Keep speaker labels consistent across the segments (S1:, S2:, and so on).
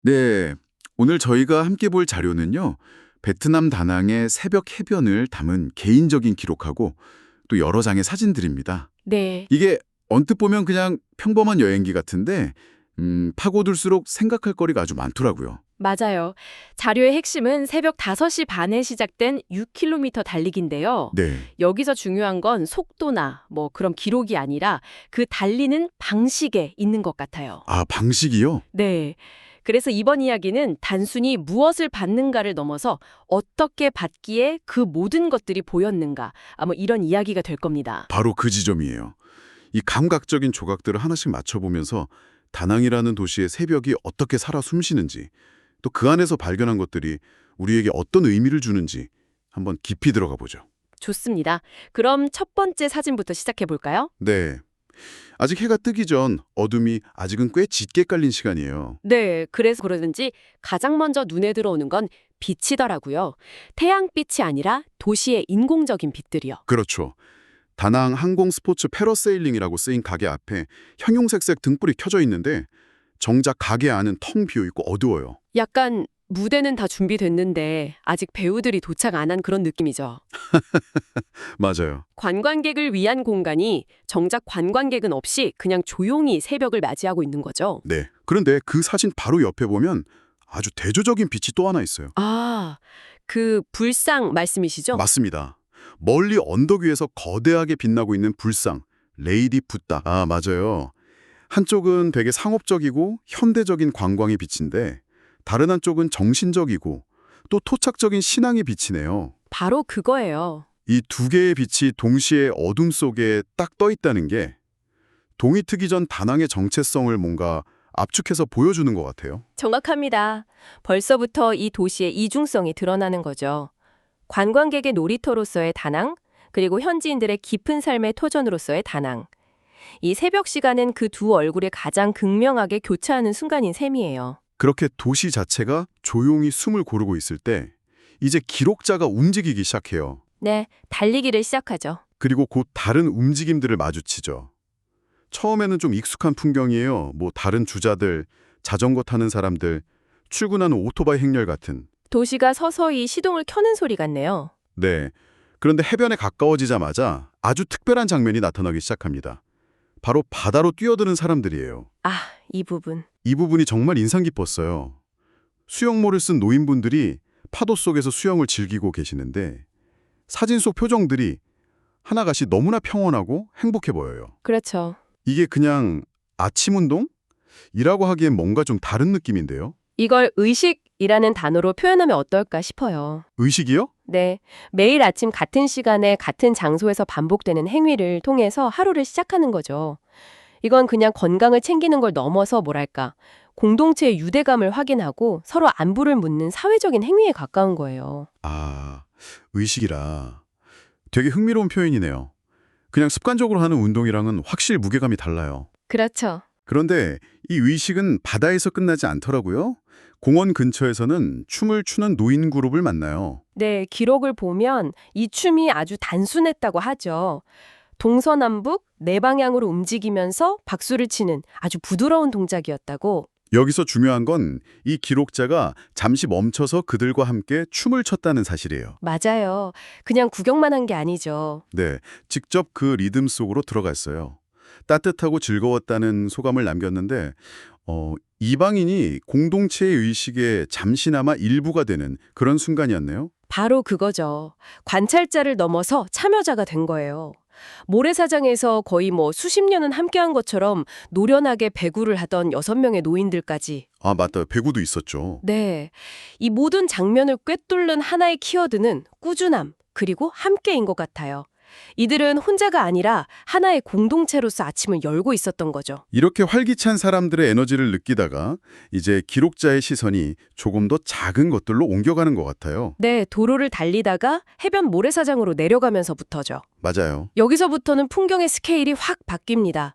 S1: 네, 오늘 저희가 함께 볼 자료는요, 베트남 다낭의 새벽 해변을 담은 개인적인 기록하고 또 여러 장의 사진들입니다.
S2: 네,
S1: 이게 언뜻 보면 그냥 평범한 여행기 같은데, 파고들수록 생각할 거리가 아주 많더라고요.
S2: 맞아요. 자료의 핵심은 새벽 5시 반에 시작된 6km 달리기인데요.
S1: 네,
S2: 여기서 중요한 건 속도나 그런 기록이 아니라 그 달리는 방식에 있는 것 같아요.
S1: 아, 방식이요?
S2: 네. 그래서 이번 이야기는 단순히 무엇을 받는가를 넘어서 어떻게 받기에 그 모든 것들이 보였는가, 이런 이야기가 될 겁니다.
S1: 바로 그 지점이에요. 이 감각적인 조각들을 하나씩 맞춰보면서 다낭이라는 도시의 새벽이 어떻게 살아 숨쉬는지, 또 그 안에서 발견한 것들이 우리에게 어떤 의미를 주는지 한번 깊이 들어가 보죠.
S2: 좋습니다. 그럼 첫 번째 사진부터 시작해 볼까요?
S1: 네. 아직 해가 뜨기 전 어둠이 아직은 꽤 짙게 깔린 시간이에요.
S2: 네, 그래서 그러는지 가장 먼저 눈에 들어오는 건 빛이더라고요. 태양빛이 아니라 도시의 인공적인 빛들이요.
S1: 그렇죠. 다낭 항공 스포츠 패러세일링이라고 쓰인 가게 앞에 형용색색 등불이 켜져 있는데 정작 가게 안은 텅 비어 있고 어두워요.
S2: 약간 무대는 다 준비됐는데 아직 배우들이 도착 안 한 그런 느낌이죠.
S1: 맞아요.
S2: 관광객을 위한 공간이 정작 관광객은 없이 그냥 조용히 새벽을 맞이하고 있는 거죠.
S1: 네. 그런데 그 사진 바로 옆에 보면 아주 대조적인 빛이 또 하나 있어요.
S2: 아, 그 불상 말씀이시죠?
S1: 맞습니다. 멀리 언덕 위에서 거대하게 빛나고 있는 불상, 레이디 붓다. 아, 맞아요. 한쪽은 되게 상업적이고 현대적인 관광의 빛인데 다른 한쪽은 정신적이고 또 토착적인 신앙의 빛이네요.
S2: 바로 그거예요.
S1: 이 두 개의 빛이 동시에 어둠 속에 딱 떠 있다는 게 동이 트기 전 다낭의 정체성을 뭔가 압축해서 보여주는 것 같아요.
S2: 정확합니다. 벌써부터 이 도시의 이중성이 드러나는 거죠. 관광객의 놀이터로서의 다낭, 그리고 현지인들의 깊은 삶의 터전으로서의 다낭. 이 새벽 시간은 그 두 얼굴이 가장 극명하게 교차하는 순간인 셈이에요.
S1: 그렇게 도시 자체가 조용히 숨을 고르고 있을 때 이제 기록자가 움직이기 시작해요.
S2: 네, 달리기를 시작하죠.
S1: 그리고 곧 다른 움직임들을 마주치죠. 처음에는 좀 익숙한 풍경이에요. 뭐 다른 주자들, 자전거 타는 사람들, 출근하는 오토바이 행렬 같은.
S2: 도시가 서서히 시동을 켜는 소리 같네요.
S1: 네. 그런데 해변에 가까워지자마자 아주 특별한 장면이 나타나기 시작합니다. 바로 바다로 뛰어드는 사람들이에요.
S2: 아, 이 부분.
S1: 이 부분이 정말 인상 깊었어요. 수영모를 쓴 노인분들이 파도 속에서 수영을 즐기고 계시는데 사진 속 표정들이 하나같이 너무나 평온하고 행복해 보여요.
S2: 그렇죠.
S1: 이게 그냥 아침 운동이라고 하기엔 뭔가 좀 다른 느낌인데요.
S2: 이걸 의식이라는 단어로 표현하면 어떨까 싶어요.
S1: 의식이요?
S2: 네, 매일 아침 같은 시간에 같은 장소에서 반복되는 행위를 통해서 하루를 시작하는 거죠. 이건 그냥 건강을 챙기는 걸 넘어서 뭐랄까, 공동체의 유대감을 확인하고 서로 안부를 묻는 사회적인 행위에 가까운 거예요.
S1: 아, 의식이라. 되게 흥미로운 표현이네요. 그냥 습관적으로 하는 운동이랑은 확실히 무게감이 달라요.
S2: 그렇죠.
S1: 그런데 이 의식은 바다에서 끝나지 않더라고요. 공원 근처에서는 춤을 추는 노인 그룹을 만나요.
S2: 네, 기록을 보면 이 춤이 아주 단순했다고 하죠. 동서남북 네 방향으로 움직이면서 박수를 치는 아주 부드러운 동작이었다고.
S1: 여기서 중요한 건 이 기록자가 잠시 멈춰서 그들과 함께 춤을 췄다는 사실이에요.
S2: 맞아요. 그냥 구경만 한 게 아니죠.
S1: 네, 직접 그 리듬 속으로 들어갔어요. 따뜻하고 즐거웠다는 소감을 남겼는데 이방인이 공동체의 의식의 잠시나마 일부가 되는 그런 순간이었네요.
S2: 바로 그거죠. 관찰자를 넘어서 참여자가 된 거예요. 모래사장에서 거의 수십 년은 함께한 것처럼 노련하게 배구를 하던 6명의 노인들까지.
S1: 아, 맞다. 배구도 있었죠.
S2: 네. 이 모든 장면을 꿰뚫는 하나의 키워드는 꾸준함, 그리고 함께인 것 같아요. 이들은 혼자가 아니라 하나의 공동체로서 아침을 열고 있었던 거죠.
S1: 이렇게 활기찬 사람들의 에너지를 느끼다가 이제 기록자의 시선이 조금 더 작은 것들로 옮겨가는 것 같아요.
S2: 네, 도로를 달리다가 해변 모래사장으로 내려가면서부터죠.
S1: 맞아요.
S2: 여기서부터는 풍경의 스케일이 확 바뀝니다.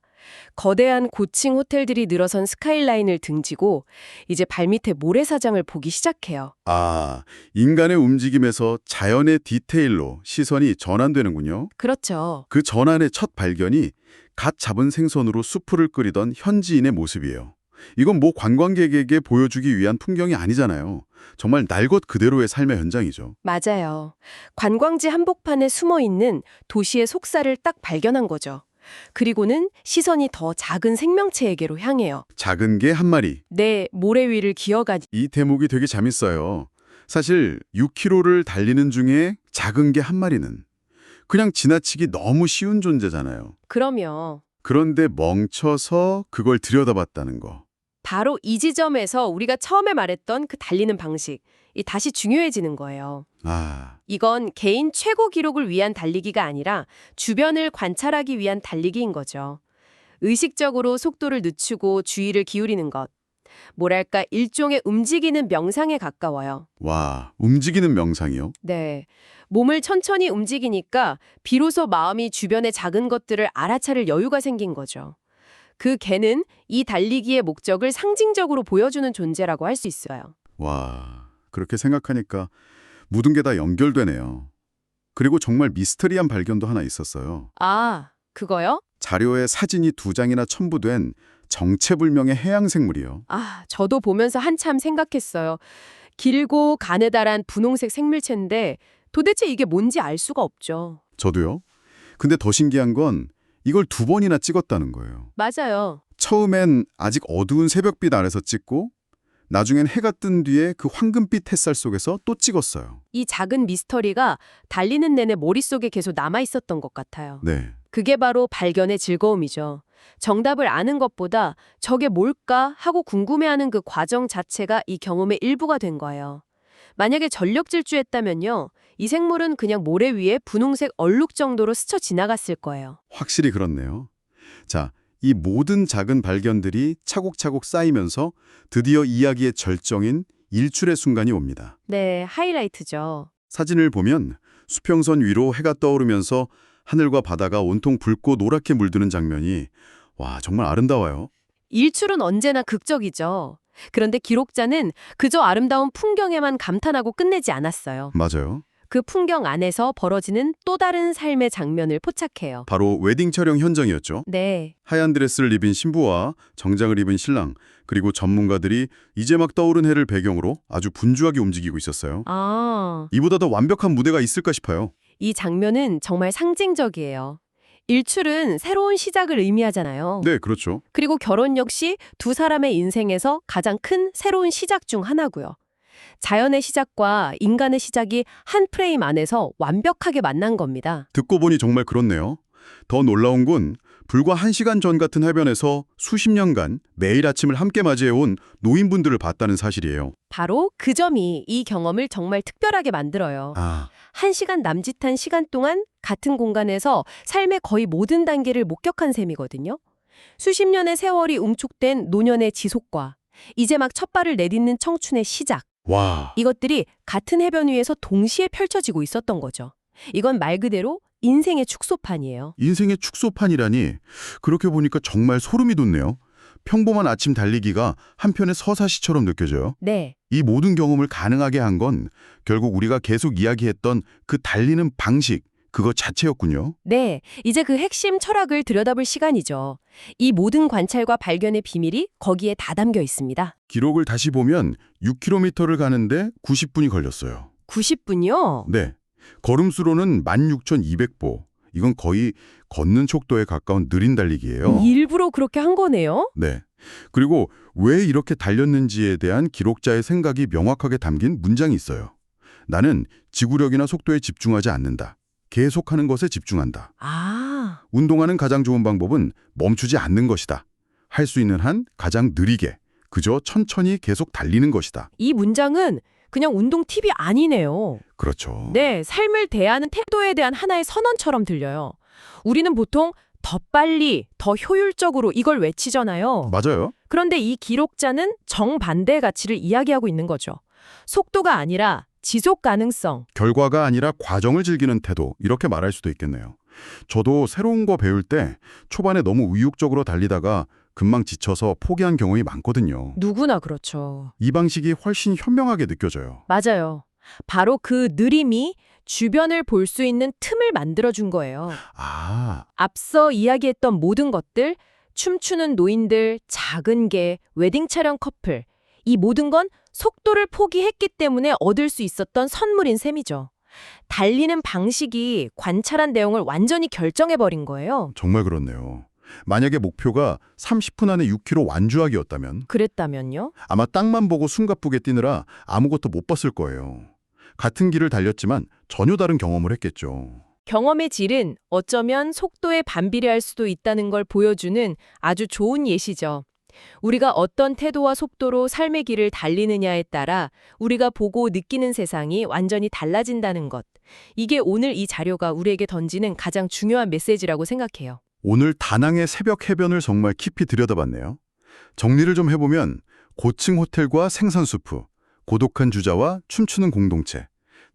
S2: 거대한 고층 호텔들이 늘어선 스카이라인을 등지고 이제 발밑에 모래사장을 보기 시작해요.
S1: 아, 인간의 움직임에서 자연의 디테일로 시선이 전환되는군요.
S2: 그렇죠.
S1: 그 전환의 첫 발견이 갓 잡은 생선으로 수프를 끓이던 현지인의 모습이에요. 이건 뭐 관광객에게 보여주기 위한 풍경이 아니잖아요. 정말 날 것 그대로의 삶의 현장이죠.
S2: 맞아요. 관광지 한복판에 숨어 있는 도시의 속살을 딱 발견한 거죠. 그리고는 시선이 더 작은 생명체에게로 향해요.
S1: 작은 개 한 마리.
S2: 내 모래 위를 기어가니.
S1: 이 대목이 되게 재밌어요. 사실 6km를 달리는 중에 작은 개 한 마리는 그냥 지나치기 너무 쉬운 존재잖아요.
S2: 그러면
S1: 그런데 멈춰서 그걸 들여다봤다는 거.
S2: 바로 이 지점에서 우리가 처음에 말했던 그 달리는 방식, 이 다시 중요해지는 거예요.
S1: 아,
S2: 이건 개인 최고 기록을 위한 달리기가 아니라 주변을 관찰하기 위한 달리기인 거죠. 의식적으로 속도를 늦추고 주의를 기울이는 것. 뭐랄까 일종의 움직이는 명상에 가까워요.
S1: 와, 움직이는 명상이요?
S2: 네. 몸을 천천히 움직이니까 비로소 마음이 주변의 작은 것들을 알아차릴 여유가 생긴 거죠. 그 개는 이 달리기의 목적을 상징적으로 보여주는 존재라고 할 수 있어요.
S1: 와, 그렇게 생각하니까 모든 게 다 연결되네요. 그리고 정말 미스터리한 발견도 하나 있었어요.
S2: 아, 그거요?
S1: 자료에 사진이 2장이나 첨부된 정체불명의 해양생물이요.
S2: 아, 저도 보면서 한참 생각했어요. 길고 가느다란 분홍색 생물체인데 도대체 이게 뭔지 알 수가 없죠.
S1: 저도요. 근데 더 신기한 건 이걸 2번이나 찍었다는 거예요.
S2: 맞아요.
S1: 처음엔 아직 어두운 새벽빛 아래서 찍고 나중엔 해가 뜬 뒤에 그 황금빛 햇살 속에서 또 찍었어요.
S2: 이 작은 미스터리가 달리는 내내 머릿속에 계속 남아 있었던 것 같아요.
S1: 네.
S2: 그게 바로 발견의 즐거움이죠. 정답을 아는 것보다 저게 뭘까 하고 궁금해하는 그 과정 자체가 이 경험의 일부가 된 거예요. 만약에 전력 질주했다면요. 이 생물은 그냥 모래 위에 분홍색 얼룩 정도로 스쳐 지나갔을 거예요.
S1: 확실히 그렇네요. 자, 이 모든 작은 발견들이 차곡차곡 쌓이면서 드디어 이야기의 절정인 일출의 순간이 옵니다.
S2: 네, 하이라이트죠.
S1: 사진을 보면 수평선 위로 해가 떠오르면서 하늘과 바다가 온통 붉고 노랗게 물드는 장면이 와, 정말 아름다워요.
S2: 일출은 언제나 극적이죠. 그런데 기록자는 그저 아름다운 풍경에만 감탄하고 끝내지 않았어요.
S1: 맞아요.
S2: 그 풍경 안에서 벌어지는 또 다른 삶의 장면을 포착해요.
S1: 바로 웨딩 촬영 현장이었죠.
S2: 네,
S1: 하얀 드레스를 입은 신부와 정장을 입은 신랑, 그리고 전문가들이 이제 막 떠오른 해를 배경으로 아주 분주하게 움직이고 있었어요. 이보다 더 완벽한 무대가 있을까 싶어요.
S2: 이 장면은 정말 상징적이에요. 일출은 새로운 시작을 의미하잖아요.
S1: 네, 그렇죠.
S2: 그리고 결혼 역시 두 사람의 인생에서 가장 큰 새로운 시작 중 하나고요. 자연의 시작과 인간의 시작이 한 프레임 안에서 완벽하게 만난 겁니다.
S1: 듣고 보니 정말 그렇네요. 더 놀라운 건 불과 1시간 전 같은 해변에서 수십 년간 매일 아침을 함께 맞이해온 노인분들을 봤다는 사실이에요.
S2: 바로 그 점이 이 경험을 정말 특별하게 만들어요.
S1: 아,
S2: 1시간 남짓한 시간 동안 같은 공간에서 삶의 거의 모든 단계를 목격한 셈이거든요. 수십 년의 세월이 응축된 노년의 지속과 이제 막 첫 발을 내딛는 청춘의 시작.
S1: 와.
S2: 이것들이 같은 해변 위에서 동시에 펼쳐지고 있었던 거죠. 이건 말 그대로 인생의 축소판이에요.
S1: 인생의 축소판이라니 그렇게 보니까 정말 소름이 돋네요. 평범한 아침 달리기가 한편의 서사시처럼 느껴져요.
S2: 네,
S1: 이 모든 경험을 가능하게 한 건 결국 우리가 계속 이야기했던 그 달리는 방식, 그거 자체였군요.
S2: 네. 이제 그 핵심 철학을 들여다볼 시간이죠. 이 모든 관찰과 발견의 비밀이 거기에 다 담겨 있습니다.
S1: 기록을 다시 보면 6km를 가는데 90분이 걸렸어요.
S2: 90분이요?
S1: 네. 걸음수로는 16,200보. 이건 거의 걷는 속도에 가까운 느린 달리기예요.
S2: 일부러 그렇게 한 거네요?
S1: 네. 그리고 왜 이렇게 달렸는지에 대한 기록자의 생각이 명확하게 담긴 문장이 있어요. 나는 지구력이나 속도에 집중하지 않는다. 계속하는 것에 집중한다.
S2: 아,
S1: 운동하는 가장 좋은 방법은 멈추지 않는 것이다. 할 수 있는 한 가장 느리게, 그저 천천히 계속 달리는 것이다.
S2: 이 문장은 그냥 운동 팁이 아니네요.
S1: 그렇죠.
S2: 네, 삶을 대하는 태도에 대한 하나의 선언처럼 들려요. 우리는 보통 더 빨리, 더 효율적으로 이걸 외치잖아요.
S1: 맞아요.
S2: 그런데 이 기록자는 정반대의 가치를 이야기하고 있는 거죠. 속도가 아니라 지속 가능성.
S1: 결과가 아니라 과정을 즐기는 태도, 이렇게 말할 수도 있겠네요. 저도 새로운 거 배울 때 초반에 너무 의욕적으로 달리다가 금방 지쳐서 포기한 경험이 많거든요.
S2: 누구나 그렇죠.
S1: 이 방식이 훨씬 현명하게 느껴져요.
S2: 맞아요. 바로 그 느림이 주변을 볼 수 있는 틈을 만들어준 거예요.
S1: 아,
S2: 앞서 이야기했던 모든 것들, 춤추는 노인들, 작은 개, 웨딩 촬영 커플. 이 모든 건 속도를 포기했기 때문에 얻을 수 있었던 선물인 셈이죠. 달리는 방식이 관찰한 내용을 완전히 결정해버린 거예요.
S1: 정말 그렇네요. 만약에 목표가 30분 안에 6km 완주하기였다면
S2: 그랬다면요?
S1: 아마 땅만 보고 숨가쁘게 뛰느라 아무것도 못 봤을 거예요. 같은 길을 달렸지만 전혀 다른 경험을 했겠죠.
S2: 경험의 질은 어쩌면 속도에 반비례할 수도 있다는 걸 보여주는 아주 좋은 예시죠. 우리가 어떤 태도와 속도로 삶의 길을 달리느냐에 따라 우리가 보고 느끼는 세상이 완전히 달라진다는 것. 이게 오늘 이 자료가 우리에게 던지는 가장 중요한 메시지라고 생각해요.
S1: 오늘 다낭의 새벽 해변을 정말 깊이 들여다봤네요. 정리를 좀 해보면 고층 호텔과 생선수프, 고독한 주자와 춤추는 공동체,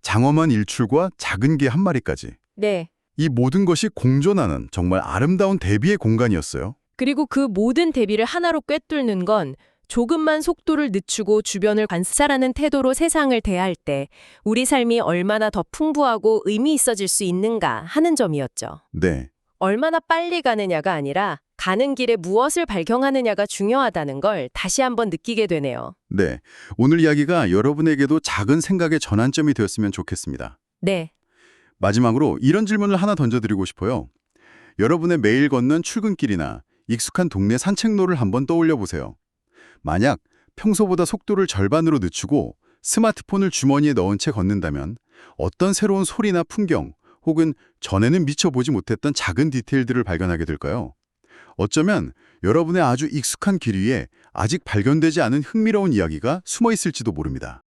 S1: 장엄한 일출과 작은 개 한 마리까지.
S2: 네.
S1: 이 모든 것이 공존하는 정말 아름다운 대비의 공간이었어요.
S2: 그리고 그 모든 대비를 하나로 꿰뚫는 건 조금만 속도를 늦추고 주변을 관찰하는 태도로 세상을 대할 때 우리 삶이 얼마나 더 풍부하고 의미 있어질 수 있는가 하는 점이었죠.
S1: 네.
S2: 얼마나 빨리 가느냐가 아니라 가는 길에 무엇을 발견하느냐가 중요하다는 걸 다시 한번 느끼게 되네요.
S1: 네. 오늘 이야기가 여러분에게도 작은 생각의 전환점이 되었으면 좋겠습니다.
S2: 네.
S1: 마지막으로 이런 질문을 하나 던져드리고 싶어요. 여러분의 매일 걷는 출근길이나 익숙한 동네 산책로를 한번 떠올려 보세요. 만약 평소보다 속도를 절반으로 늦추고 스마트폰을 주머니에 넣은 채 걷는다면 어떤 새로운 소리나 풍경 혹은 전에는 미처 보지 못했던 작은 디테일들을 발견하게 될까요? 어쩌면 여러분의 아주 익숙한 길 위에 아직 발견되지 않은 흥미로운 이야기가 숨어 있을지도 모릅니다.